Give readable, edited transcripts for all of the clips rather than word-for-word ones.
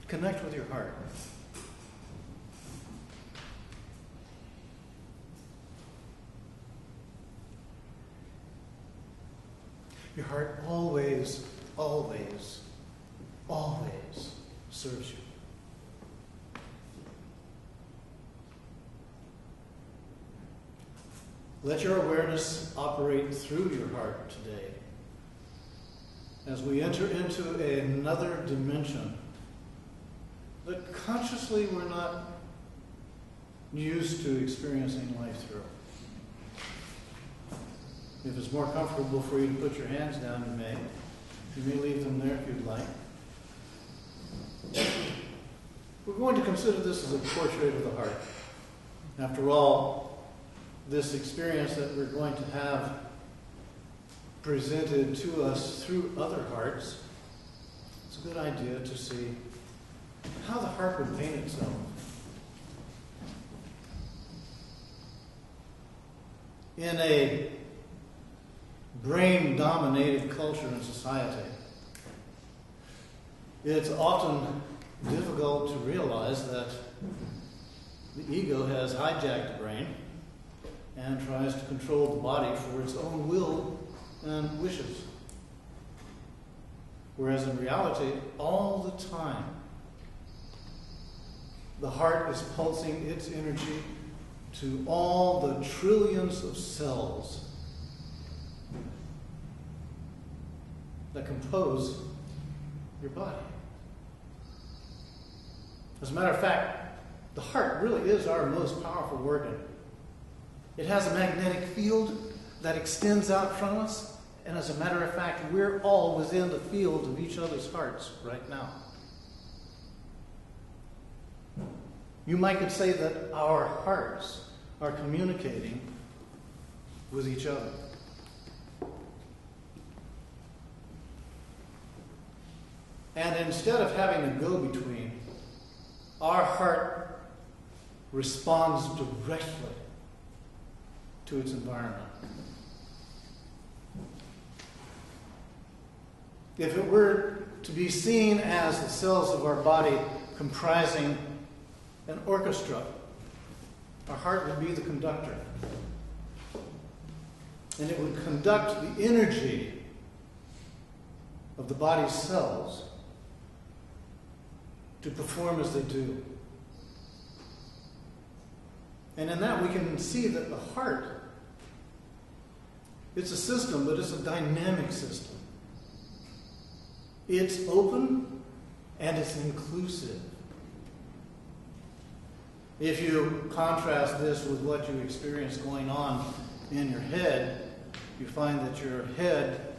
Connect with your heart. Your heart always, always, always serves you. Let your awareness operate through your heart today as we enter into another dimension that consciously we're not used to experiencing life through. If it's more comfortable for you to put your hands down, you may. You may leave them there if you'd like. We're going to consider this as a portrait of the heart. After all, this experience that we're going to have presented to us through other hearts, it's a good idea to see how the heart would paint itself. In a brain-dominated culture and society, it's often difficult to realize that the ego has hijacked the brain and tries to control the body for its own will and wishes. Whereas in reality, all the time, the heart is pulsing its energy to all the trillions of cells that compose your body. As a matter of fact, the heart really is our most powerful organ. It has a magnetic field that extends out from us, and as a matter of fact, we're all within the field of each other's hearts right now. You might could say that our hearts are communicating with each other. And instead of having a go-between, our heart responds directly to its environment. If it were to be seen as the cells of our body comprising an orchestra, our heart would be the conductor. And it would conduct the energy of the body's cells to perform as they do. And in that we can see that the heart, it's a system, but it's a dynamic system. It's open and it's inclusive. If you contrast this with what you experience going on in your head, you find that your head,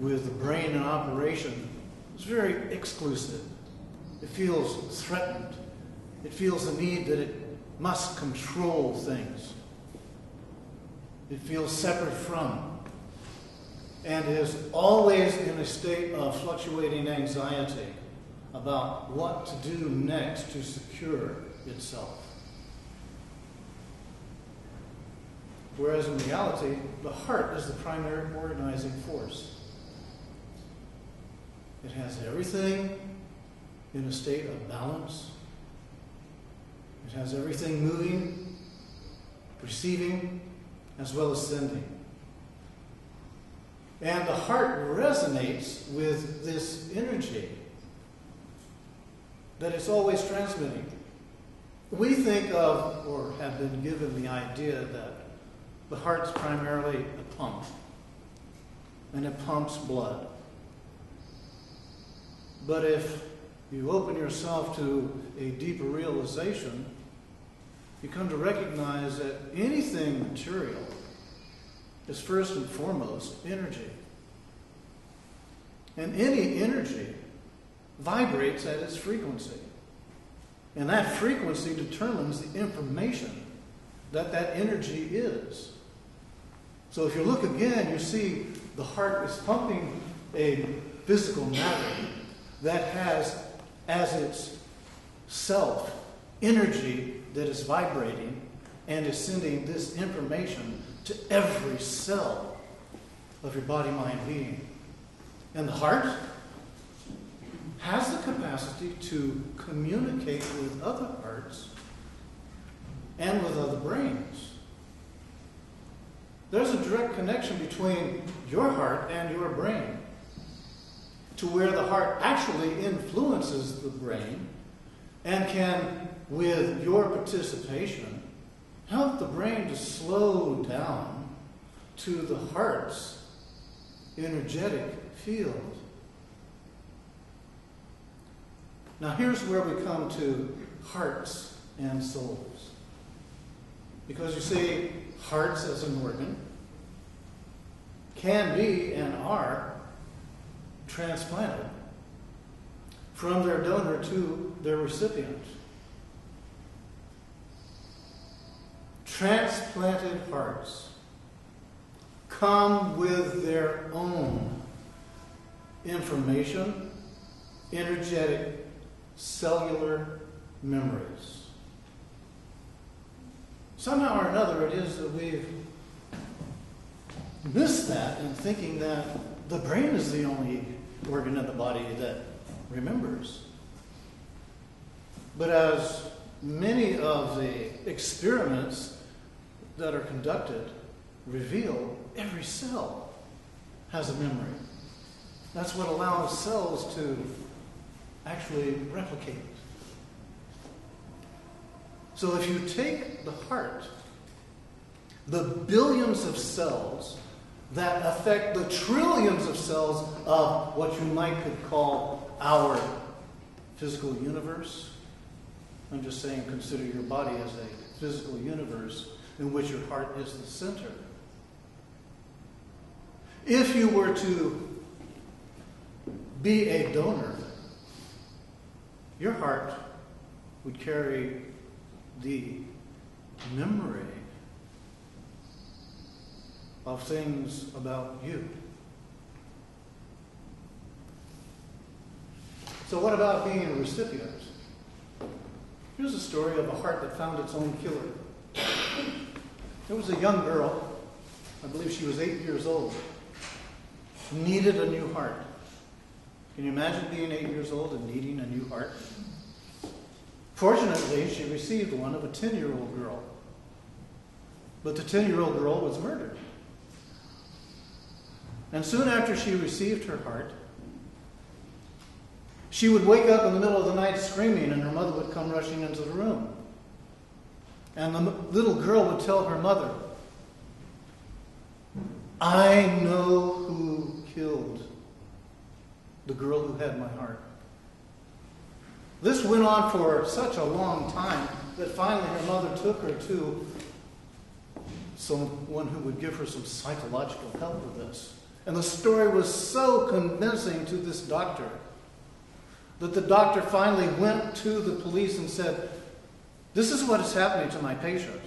with the brain in operation, is very exclusive. It feels threatened. It feels the need that it must control things. It feels separate from, and is always in a state of fluctuating anxiety about what to do next to secure itself. Whereas in reality, the heart is the primary organizing force. It has everything in a state of balance. It has everything moving, receiving, as well as sending. And the heart resonates with this energy that it's always transmitting. We think of, or have been given the idea that the heart's primarily a pump, and it pumps blood. But if you open yourself to a deeper realization, you come to recognize that anything material is first and foremost energy. And any energy vibrates at its frequency. And that frequency determines the information that that energy is. So if you look again, you see the heart is pumping a physical matter that has as its self energy that is vibrating and is sending this information to every cell of your body, mind, being. And the heart, has the capacity to communicate with other hearts and with other brains. There's a direct connection between your heart and your brain, to where the heart actually influences the brain and can, with your participation, help the brain to slow down to the heart's energetic field. Now here's where we come to hearts and souls. Because you see, hearts as an organ can be and are transplanted from their donor to their recipient. Transplanted hearts come with their own information, energetic, cellular memories. Somehow or another, it is that we've missed that in thinking that the brain is the only organ in the body that remembers. But as many of the experiments that are conducted reveal, every cell has a memory. That's what allows cells to actually replicate. So if you take the heart, the billions of cells that affect the trillions of cells of what you might could call our physical universe. I'm just saying, consider your body as a physical universe in which your heart is the center. If you were to be a donor, your heart would carry the memory of things about you. So what about being a recipient? Here's a story of a heart that found its own killer. There was a young girl, I believe she was 8 years old, needed a new heart. Can you imagine being 8 years old and needing a new heart? Fortunately, she received one of a 10-year-old girl. But the 10-year-old girl was murdered. And soon after she received her heart, she would wake up in the middle of the night screaming, and her mother would come rushing into the room. And the little girl would tell her mother, "I know who killed the girl who had my heart." This went on for such a long time that finally her mother took her to someone who would give her some psychological help with this. And the story was so convincing to this doctor that the doctor finally went to the police and said, "This is what is happening to my patient.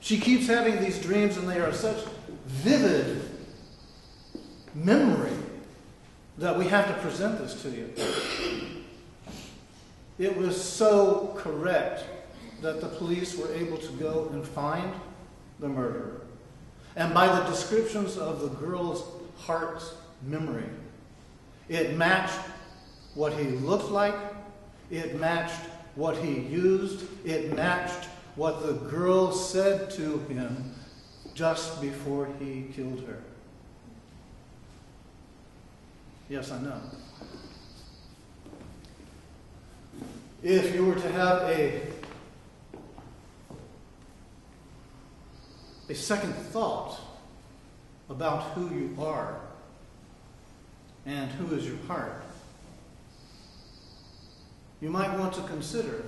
She keeps having these dreams, and they are such vivid memory that we have to present this to you." It was so correct that the police were able to go and find the murderer. And by the descriptions of the girl's heart's memory, it matched what he looked like, it matched what he used, it matched what the girl said to him just before he killed her. Yes, I know. If you were to have a second thought about who you are and who is your heart, you might want to consider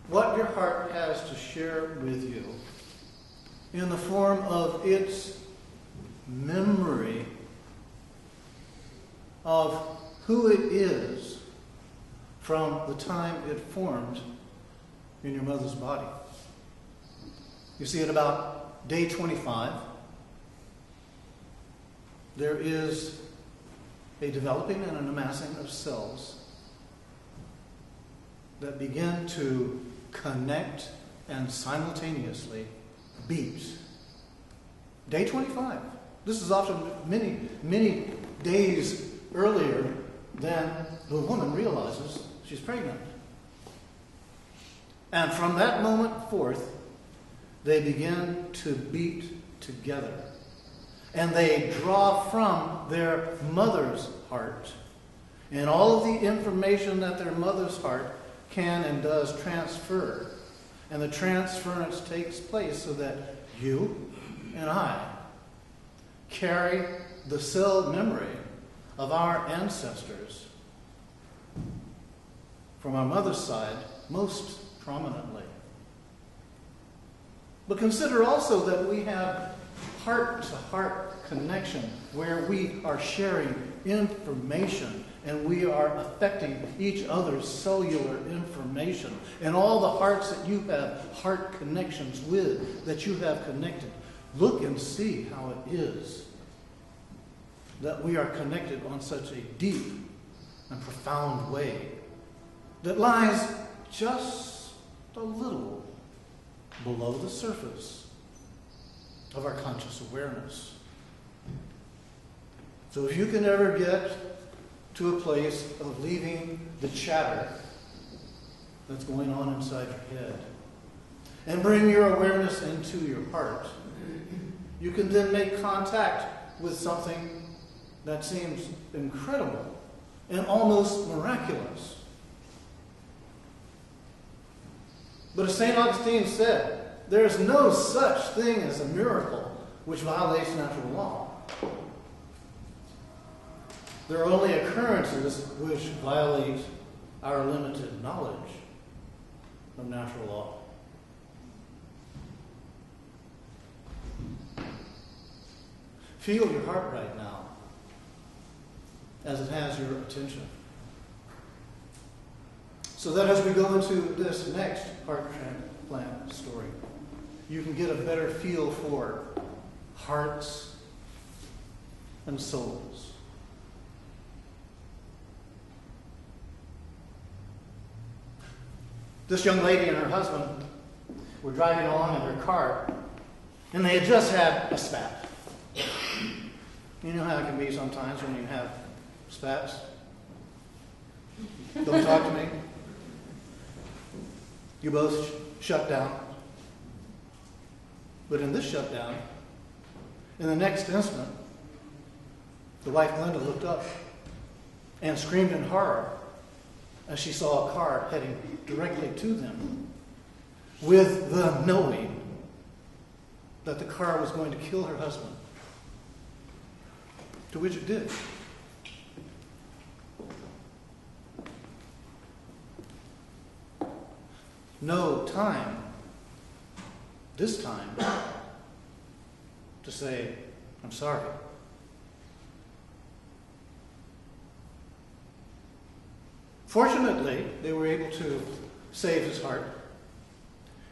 what your heart has to share with you in the form of its memory of who it is from the time it formed in your mother's body. You see, at about day 25, there is a developing and an amassing of cells that begin to connect and simultaneously beat. Day 25. This is often many, many days earlier then the woman realizes she's pregnant. And from that moment forth, they begin to beat together. And they draw from their mother's heart. And all of the information that their mother's heart can and does transfer. And the transference takes place so that you and I carry the cell memory of our ancestors from our mother's side most prominently. But consider also that we have heart-to-heart connection where we are sharing information and we are affecting each other's cellular information. And all the hearts that you have heart connections with, that you have connected, look and see how it is that we are connected on such a deep and profound way that lies just a little below the surface of our conscious awareness. So if you can ever get to a place of leaving the chatter that's going on inside your head and bring your awareness into your heart, you can then make contact with something that seems incredible and almost miraculous. But as St. Augustine said, there is no such thing as a miracle which violates natural law. There are only occurrences which violate our limited knowledge of natural law. Feel your heart right now as it has your attention. So that as we go into this next heart transplant story, you can get a better feel for hearts and souls. This young lady and her husband were driving along in their car, and they had just had a spat. You know how it can be sometimes when you have spats? Don't talk to me. You both shut down. But in this shutdown, in the next instant, the wife Glenda looked up and screamed in horror as she saw a car heading directly to them, with the knowing that the car was going to kill her husband. To which it did. No time, this time, to say, I'm sorry. Fortunately, they were able to save his heart,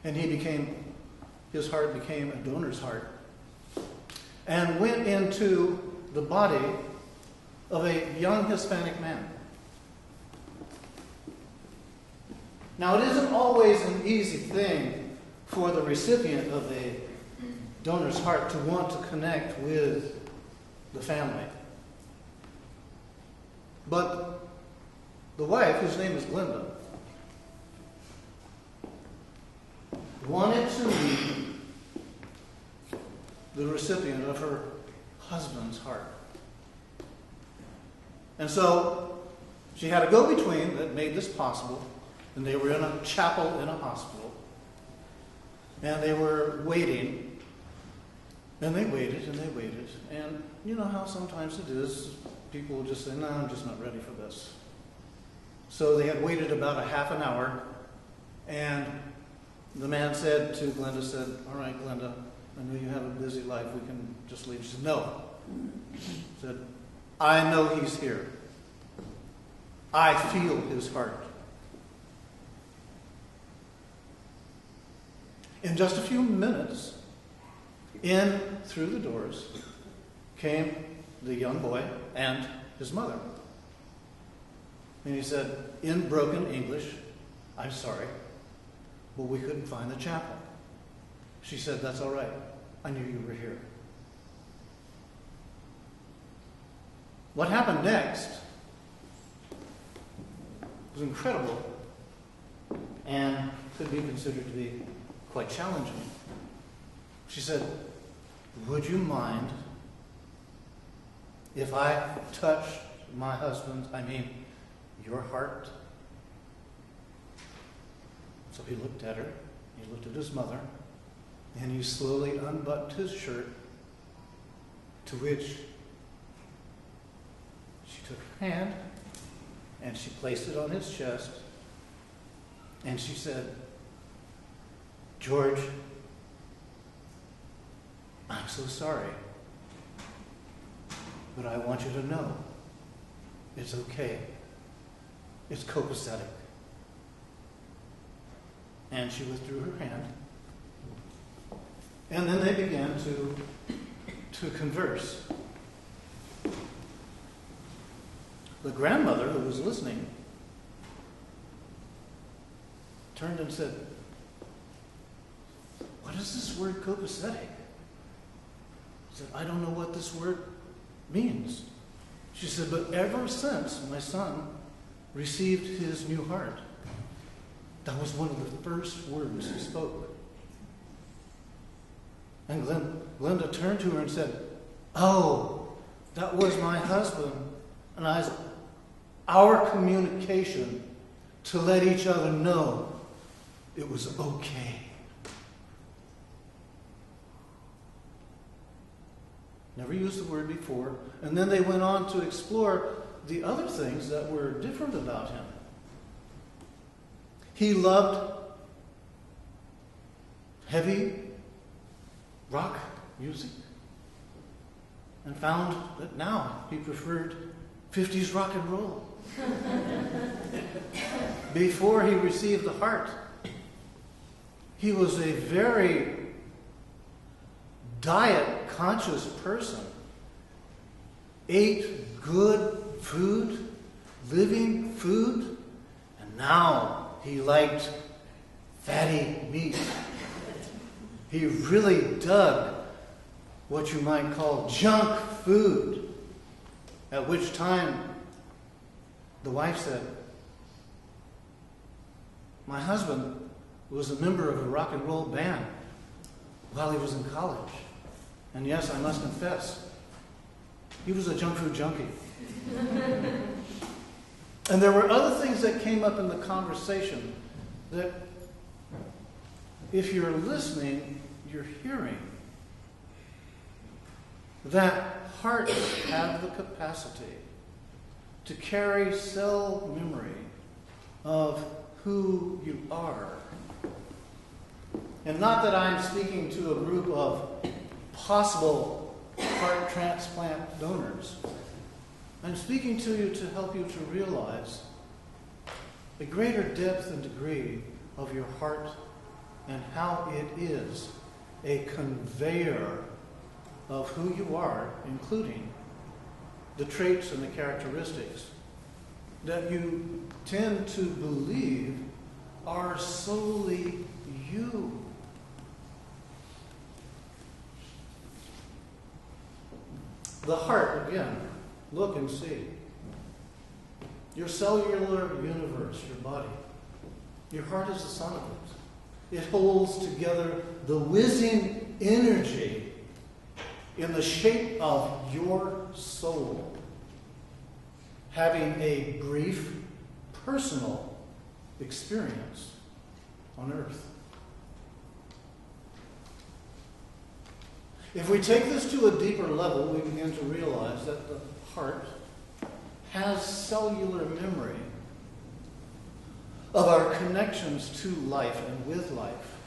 and his heart became a donor's heart, and went into the body of a young Hispanic man. Now, it isn't always an easy thing for the recipient of a donor's heart to want to connect with the family. But the wife, whose name is Glenda, wanted to be the recipient of her husband's heart. And so she had a go-between that made this possible, and they were in a chapel in a hospital, and they were waiting, and they waited, and they waited, and you know how sometimes it is, people will just say, no, I'm just not ready for this. So they had waited about a half an hour, and the man said to Glenda, all right, Glenda, I know you have a busy life, we can just leave. She said, no. She said, I know he's here. I feel his heart. In just a few minutes, in through the doors, came the young boy and his mother. And he said, in broken English, I'm sorry, but we couldn't find the chapel. She said, that's all right. I knew you were here. What happened next was incredible and could be considered to be quite challenging. She said, "Would you mind if I touched your heart?" So he looked at her, he looked at his mother, and he slowly unbuttoned his shirt, to which she took her hand and she placed it on his chest, and she said, "George, I'm so sorry, but I want you to know it's okay. It's copacetic." And she withdrew her hand. And then they began to converse. The grandmother, who was listening, turned and said, "What is this word copacetic?" He said, "I don't know what this word means." She said, "But ever since my son received his new heart, that was one of the first words he spoke." And Glenda turned to her and said, "Oh, that was my husband and our communication to let each other know it was okay." Never used the word before. And then they went on to explore the other things that were different about him. He loved heavy rock music and found that now he preferred 50s rock and roll. Before he received the heart, he was a very diet-conscious person. Ate good food, living food, and now he liked fatty meat. He really dug what you might call junk food, at which time the wife said, "My husband was a member of a rock and roll band while he was in college. And yes, I must confess, he was a junk food junkie." And there were other things that came up in the conversation that, if you're listening, you're hearing. That hearts have the capacity to carry cell memory of who you are. And not that I'm speaking to a group of possible heart transplant donors. I'm speaking to you to help you to realize a greater depth and degree of your heart and how it is a conveyor of who you are, including the traits and the characteristics that you tend to believe are solely you. The heart, again, look and see. Your cellular universe, your body. Your heart is the son of it. It holds together the whizzing energy in the shape of your soul, having a brief personal experience on earth. If we take this to a deeper level, we begin to realize that the heart has cellular memory of our connections to life and with life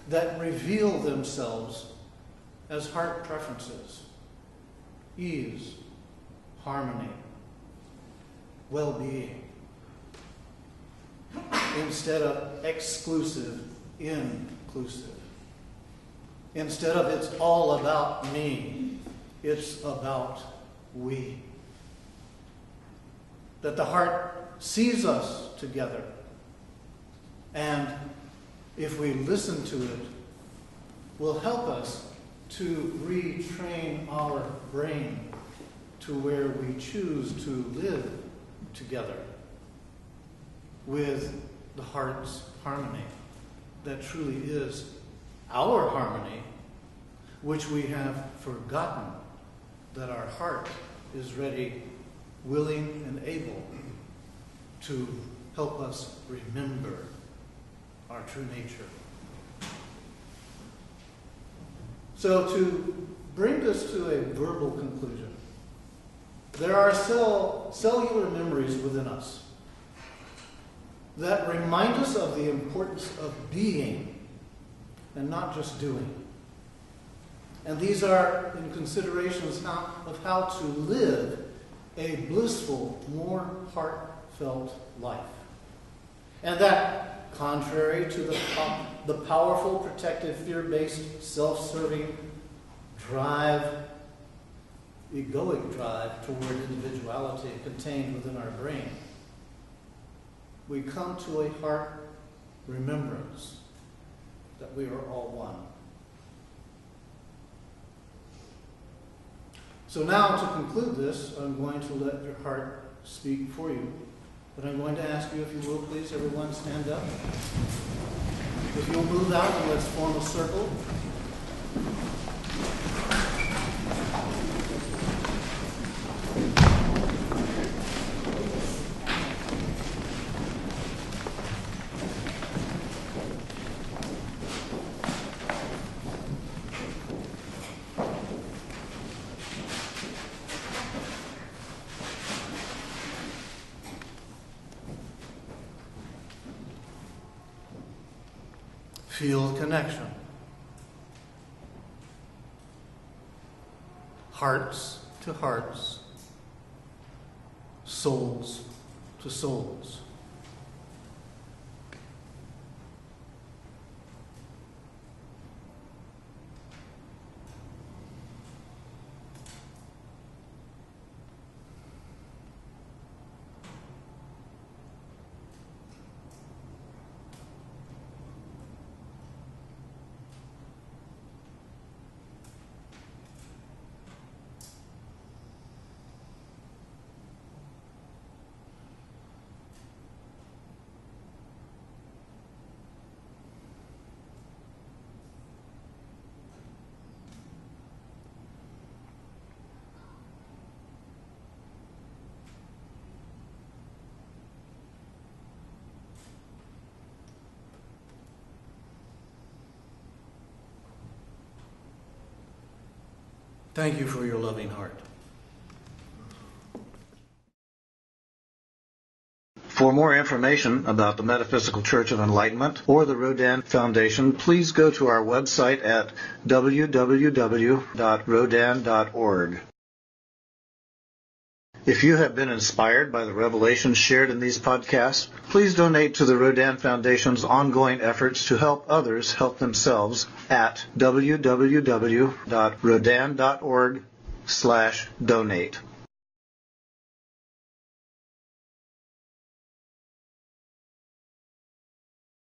that reveal themselves as heart preferences, ease, harmony, well-being, instead of exclusive, inclusive. Instead of it's all about me, it's about we. That the heart sees us together, and if we listen to it, will help us to retrain our brain to where we choose to live together with the heart's harmony. That truly is our harmony, which we have forgotten that our heart is ready, willing, and able to help us remember our true nature. So to bring this to a verbal conclusion, there are cellular memories within us that remind us of the importance of being and not just doing. And these are in considerations of how to live a blissful, more heartfelt life. And that, contrary to the powerful, protective, fear-based, self-serving drive, egoic drive toward individuality contained within our brain, we come to a heart remembrance that we are all one. So now, to conclude this, I'm going to let your heart speak for you. But I'm going to ask you, if you will, please, everyone stand up. If you'll move out and let's form a circle. Feel the connection. Hearts to hearts, souls to souls. Thank you for your loving heart. For more information about the Metaphysical Church of Enlightenment or the Rodin Foundation, please go to our website at www.rodin.org. If you have been inspired by the revelations shared in these podcasts, please donate to the Rodin Foundation's ongoing efforts to help others help themselves at www.rodin.org/donate.